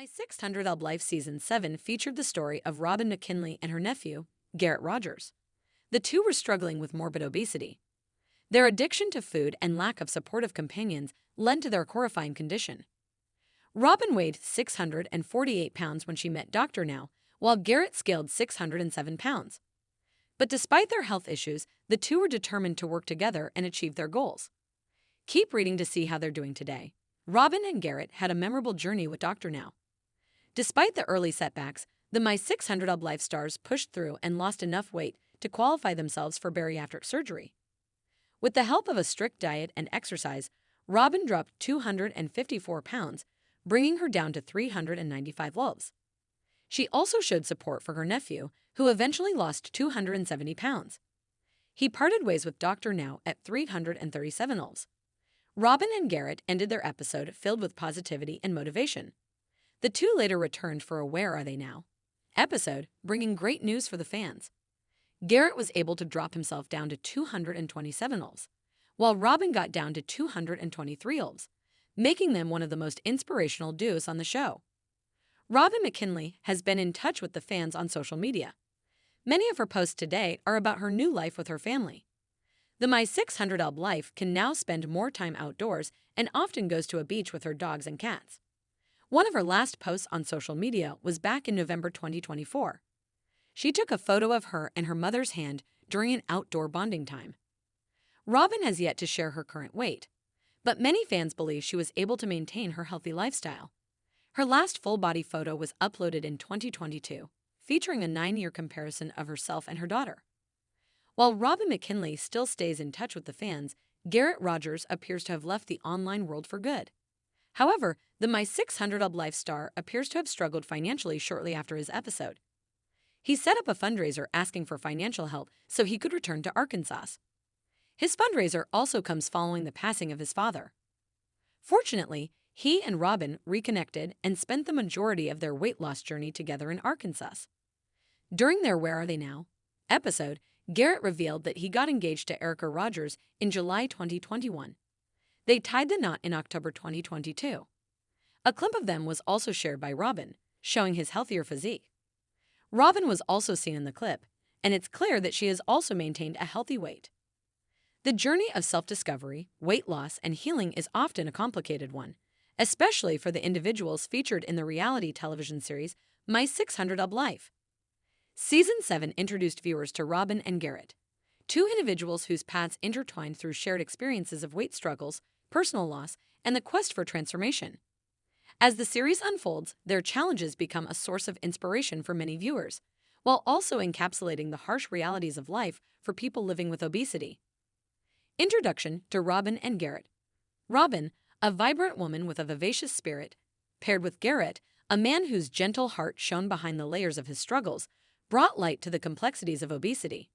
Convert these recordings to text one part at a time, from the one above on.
My 600 Ub Life Season 7 featured the story of Robin McKinley and her nephew, Garrett Rogers. The two were struggling with morbid obesity. Their addiction to food and lack of supportive companions led to their horrifying condition. Robin weighed 648 pounds when she met Dr. Now, while Garrett scaled 607 pounds. But despite their health issues, the two were determined to work together and achieve their goals. Keep reading to see how they're doing today. Robin and Garrett had a memorable journey with Dr. Now. Despite the early setbacks, the My 600 Ub Life stars pushed through and lost enough weight to qualify themselves for bariatric surgery. With the help of a strict diet and exercise, Robin dropped 254 pounds, bringing her down to 395 lbs. She also showed support for her nephew, who eventually lost 270 pounds. He parted ways with Dr. Now at 337 lbs. Robin and Garrett ended their episode filled with positivity and motivation. The two later returned for a Where Are They Now episode, bringing great news for the fans. Garrett was able to drop himself down to 227 lbs, while Robin got down to 223 lbs, making them one of the most inspirational duos on the show. Robin McKinley has been in touch with the fans on social media. Many of her posts today are about her new life with her family. The My 600 Ub Life can now spend more time outdoors and often goes to a beach with her dogs and cats. One of her last posts on social media was back in November 2024. She took a photo of her and her mother's hand during an outdoor bonding time. Robin has yet to share her current weight, but many fans believe she was able to maintain her healthy lifestyle. Her last full-body photo was uploaded in 2022, featuring a 9-year comparison of herself and her daughter. While Robin McKinley still stays in touch with the fans, Garrett Rogers appears to have left the online world for good. However, the My 600 Ub Life star appears to have struggled financially shortly after his episode. He set up a fundraiser asking for financial help so he could return to Arkansas. His fundraiser also comes following the passing of his father. Fortunately, he and Robin reconnected and spent the majority of their weight loss journey together in Arkansas. During their Where Are They Now episode, Garrett revealed that he got engaged to Erica Rogers in July 2021. They tied the knot in October 2022. A clip of them was also shared by Robin, showing his healthier physique. Robin was also seen in the clip, and it's clear that she has also maintained a healthy weight. The journey of self-discovery, weight loss, and healing is often a complicated one, especially for the individuals featured in the reality television series My 600 Ub Life. Season 7 introduced viewers to Robin and Garrett, two individuals whose paths intertwined through shared experiences of weight struggles, personal loss, and the quest for transformation. As the series unfolds, their challenges become a source of inspiration for many viewers, while also encapsulating the harsh realities of life for people living with obesity. Introduction to Robin and Garrett. Robin, a vibrant woman with a vivacious spirit, paired with Garrett, a man whose gentle heart shone behind the layers of his struggles, brought light to the complexities of obesity.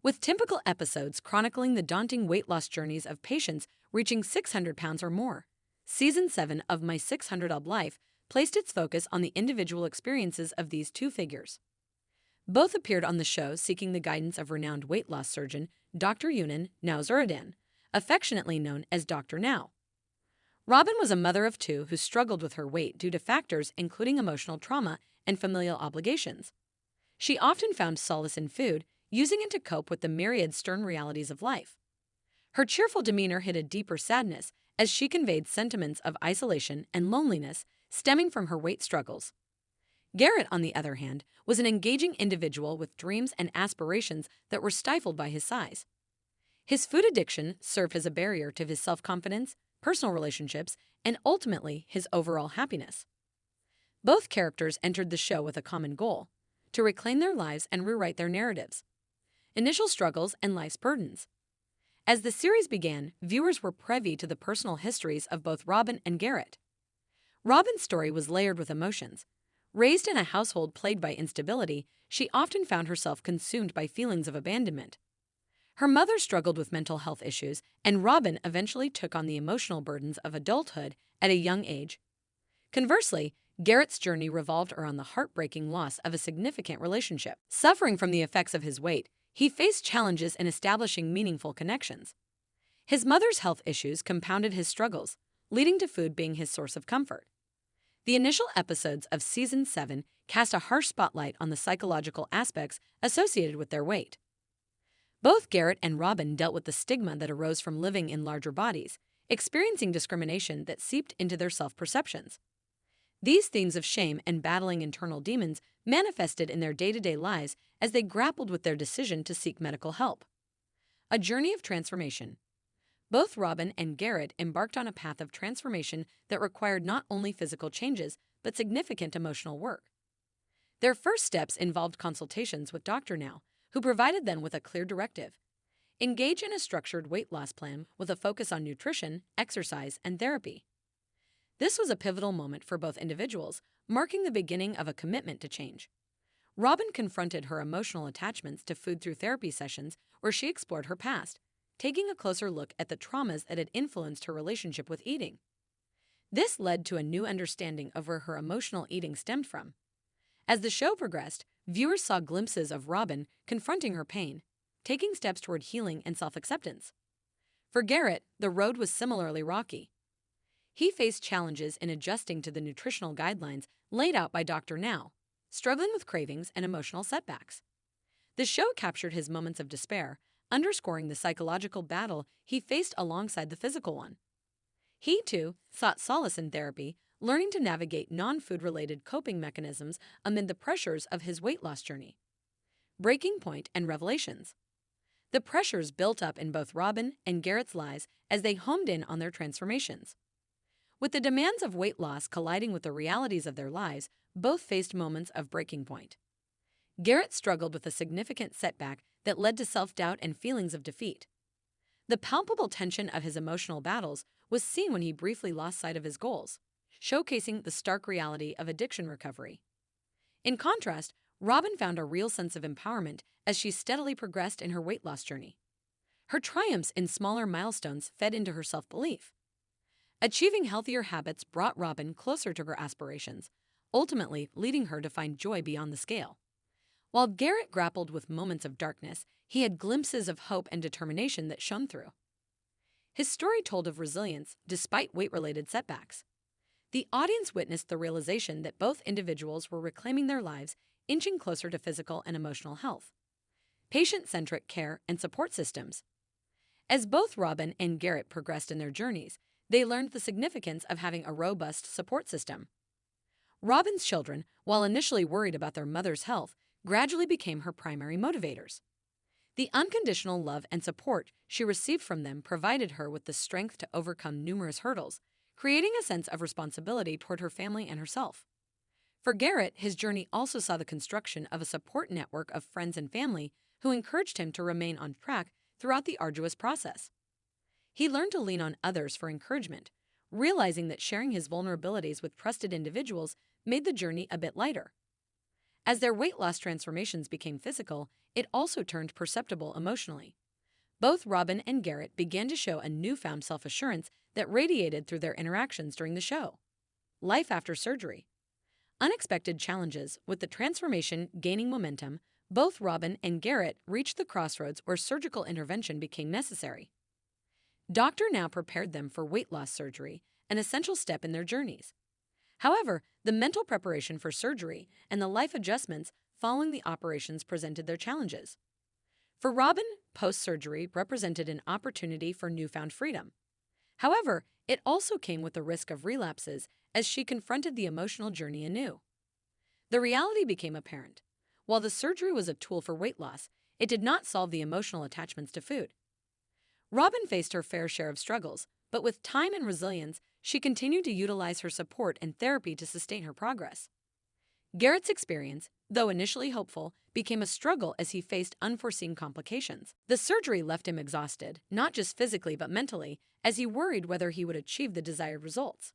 With typical episodes chronicling the daunting weight loss journeys of patients reaching 600 pounds or more, Season 7 of My 600 Ub Life placed its focus on the individual experiences of these two figures. Both appeared on the show seeking the guidance of renowned weight loss surgeon Dr. Yunan Nowzaradan, affectionately known as Dr. Now. Robin was a mother of two who struggled with her weight due to factors including emotional trauma and familial obligations. She often found solace in food, using it to cope with the myriad stern realities of life. Her cheerful demeanor hid a deeper sadness as she conveyed sentiments of isolation and loneliness stemming from her weight struggles. Garrett, on the other hand, was an engaging individual with dreams and aspirations that were stifled by his size. His food addiction served as a barrier to his self-confidence, personal relationships, and ultimately his overall happiness. Both characters entered the show with a common goal: to reclaim their lives and rewrite their narratives, initial struggles, and life's burdens. As the series began, viewers were privy to the personal histories of both Robin and Garrett. Robin's story was layered with emotions. Raised in a household plagued by instability, she often found herself consumed by feelings of abandonment. Her mother struggled with mental health issues, and Robin eventually took on the emotional burdens of adulthood at a young age. Conversely, Garrett's journey revolved around the heartbreaking loss of a significant relationship. Suffering from the effects of his weight, he faced challenges in establishing meaningful connections. His mother's health issues compounded his struggles, leading to food being his source of comfort. The initial episodes of Season 7 cast a harsh spotlight on the psychological aspects associated with their weight. Both Garrett and Robin dealt with the stigma that arose from living in larger bodies, experiencing discrimination that seeped into their self-perceptions. These themes of shame and battling internal demons manifested in their day-to-day lives as they grappled with their decision to seek medical help. A journey of transformation. Both Robin and Garrett embarked on a path of transformation that required not only physical changes, but significant emotional work. Their first steps involved consultations with Dr. Now, who provided them with a clear directive. Engage in a structured weight loss plan with a focus on nutrition, exercise, and therapy. This was a pivotal moment for both individuals, marking the beginning of a commitment to change. Robin confronted her emotional attachments to food through therapy sessions where she explored her past, taking a closer look at the traumas that had influenced her relationship with eating. This led to a new understanding of where her emotional eating stemmed from. As the show progressed, viewers saw glimpses of Robin confronting her pain, taking steps toward healing and self-acceptance. For Garrett, the road was similarly rocky. He faced challenges in adjusting to the nutritional guidelines laid out by Dr. Now, struggling with cravings and emotional setbacks. The show captured his moments of despair, underscoring the psychological battle he faced alongside the physical one. He, too, sought solace in therapy, learning to navigate non-food-related coping mechanisms amid the pressures of his weight loss journey. Breaking point and revelations. The pressures built up in both Robin and Garrett's lives as they homed in on their transformations. With the demands of weight loss colliding with the realities of their lives, both faced moments of breaking point. Garrett struggled with a significant setback that led to self-doubt and feelings of defeat. The palpable tension of his emotional battles was seen when he briefly lost sight of his goals, showcasing the stark reality of addiction recovery. In contrast, Robin found a real sense of empowerment as she steadily progressed in her weight loss journey. Her triumphs in smaller milestones fed into her self-belief. Achieving healthier habits brought Robin closer to her aspirations, ultimately leading her to find joy beyond the scale. While Garrett grappled with moments of darkness, he had glimpses of hope and determination that shone through. His story told of resilience despite weight-related setbacks. The audience witnessed the realization that both individuals were reclaiming their lives, inching closer to physical and emotional health. Patient-centric care and support systems. As both Robin and Garrett progressed in their journeys, they learned the significance of having a robust support system. Robin's children, while initially worried about their mother's health, gradually became her primary motivators. The unconditional love and support she received from them provided her with the strength to overcome numerous hurdles, creating a sense of responsibility toward her family and herself. For Garrett, his journey also saw the construction of a support network of friends and family who encouraged him to remain on track throughout the arduous process. He learned to lean on others for encouragement, realizing that sharing his vulnerabilities with trusted individuals made the journey a bit lighter. As their weight loss transformations became physical, it also turned perceptible emotionally. Both Robin and Garrett began to show a newfound self-assurance that radiated through their interactions during the show. Life after surgery. Unexpected challenges. With the transformation gaining momentum, both Robin and Garrett reached the crossroads where surgical intervention became necessary. Dr. Now prepared them for weight loss surgery, an essential step in their journeys. However, the mental preparation for surgery and the life adjustments following the operations presented their challenges. For Robin, post-surgery represented an opportunity for newfound freedom. However, it also came with the risk of relapses as she confronted the emotional journey anew. The reality became apparent. While the surgery was a tool for weight loss, it did not solve the emotional attachments to food. Robin faced her fair share of struggles, but with time and resilience, she continued to utilize her support and therapy to sustain her progress. Garrett's experience, though initially hopeful, became a struggle as he faced unforeseen complications. The surgery left him exhausted, not just physically but mentally, as he worried whether he would achieve the desired results.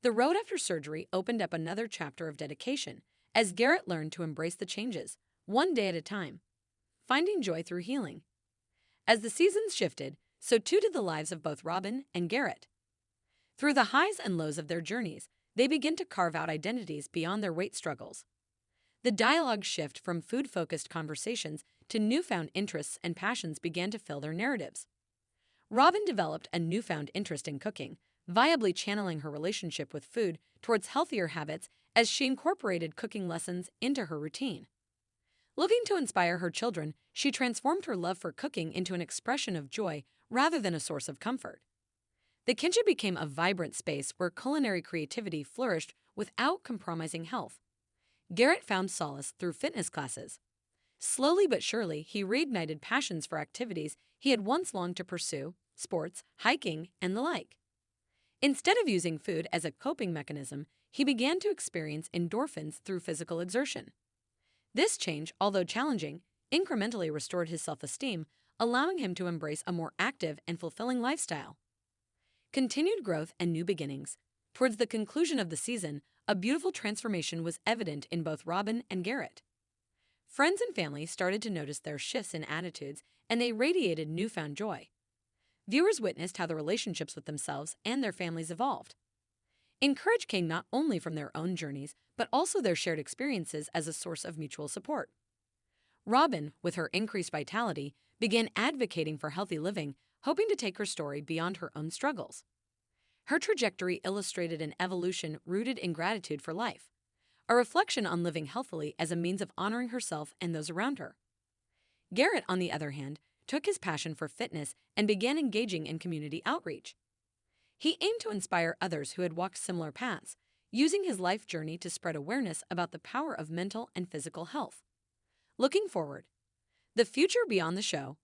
The road after surgery opened up another chapter of dedication, as Garrett learned to embrace the changes, one day at a time, finding joy through healing. As the seasons shifted, so too did the lives of both Robin and Garrett. Through the highs and lows of their journeys, they begin to carve out identities beyond their weight struggles. The dialogue shift from food-focused conversations to newfound interests and passions began to fill their narratives. Robin developed a newfound interest in cooking, viably channeling her relationship with food towards healthier habits as she incorporated cooking lessons into her routine. Looking to inspire her children, she transformed her love for cooking into an expression of joy rather than a source of comfort. The kitchen became a vibrant space where culinary creativity flourished without compromising health. Garrett found solace through fitness classes. Slowly but surely, he reignited passions for activities he had once longed to pursue, sports, hiking, and the like. Instead of using food as a coping mechanism, he began to experience endorphins through physical exertion. This change, although challenging, incrementally restored his self-esteem, allowing him to embrace a more active and fulfilling lifestyle. Continued growth and new beginnings. Towards the conclusion of the season, a beautiful transformation was evident in both Robin and Garrett. Friends and family started to notice their shifts in attitudes, and they radiated newfound joy. Viewers witnessed how the relationships with themselves and their families evolved. Encourage came not only from their own journeys, but also their shared experiences as a source of mutual support. Robin, with her increased vitality, began advocating for healthy living, hoping to take her story beyond her own struggles. Her trajectory illustrated an evolution rooted in gratitude for life, a reflection on living healthily as a means of honoring herself and those around her. Garrett, on the other hand, took his passion for fitness and began engaging in community outreach. He aimed to inspire others who had walked similar paths, using his life journey to spread awareness about the power of mental and physical health. Looking forward, the future beyond the show.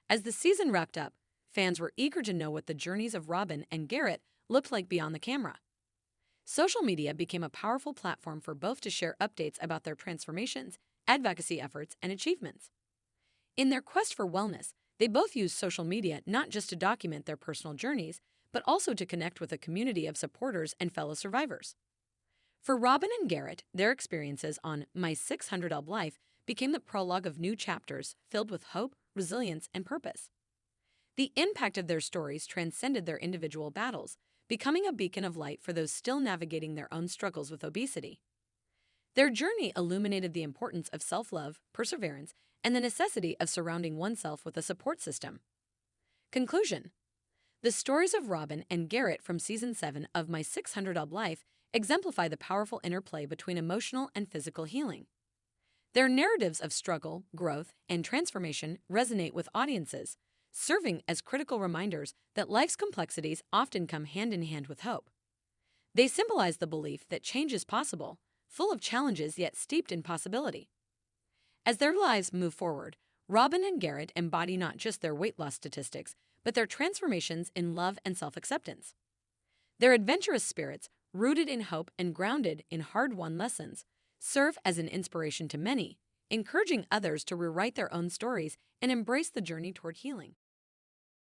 As the season wrapped up, fans were eager to know what the journeys of Robin and Garrett looked like beyond the camera. Social media became a powerful platform for both to share updates about their transformations, advocacy efforts, and achievements. In their quest for wellness, they both used social media not just to document their personal journeys, but also to connect with a community of supporters and fellow survivors. For Robin and Garrett, their experiences on My 600 Up Life became the prologue of new chapters filled with hope, resilience, and purpose. The impact of their stories transcended their individual battles, becoming a beacon of light for those still navigating their own struggles with obesity. Their journey illuminated the importance of self-love, perseverance, and the necessity of surrounding oneself with a support system. Conclusion. The stories of Robin and Garrett from Season 7 of My 600 Up Life exemplify the powerful interplay between emotional and physical healing. Their narratives of struggle, growth, and transformation resonate with audiences, serving as critical reminders that life's complexities often come hand in hand with hope. They symbolize the belief that change is possible, full of challenges yet steeped in possibility. As their lives move forward, Robin and Garrett embody not just their weight loss statistics, but their transformations in love and self-acceptance. Their adventurous spirits, rooted in hope and grounded in hard-won lessons, serve as an inspiration to many, encouraging others to rewrite their own stories and embrace the journey toward healing.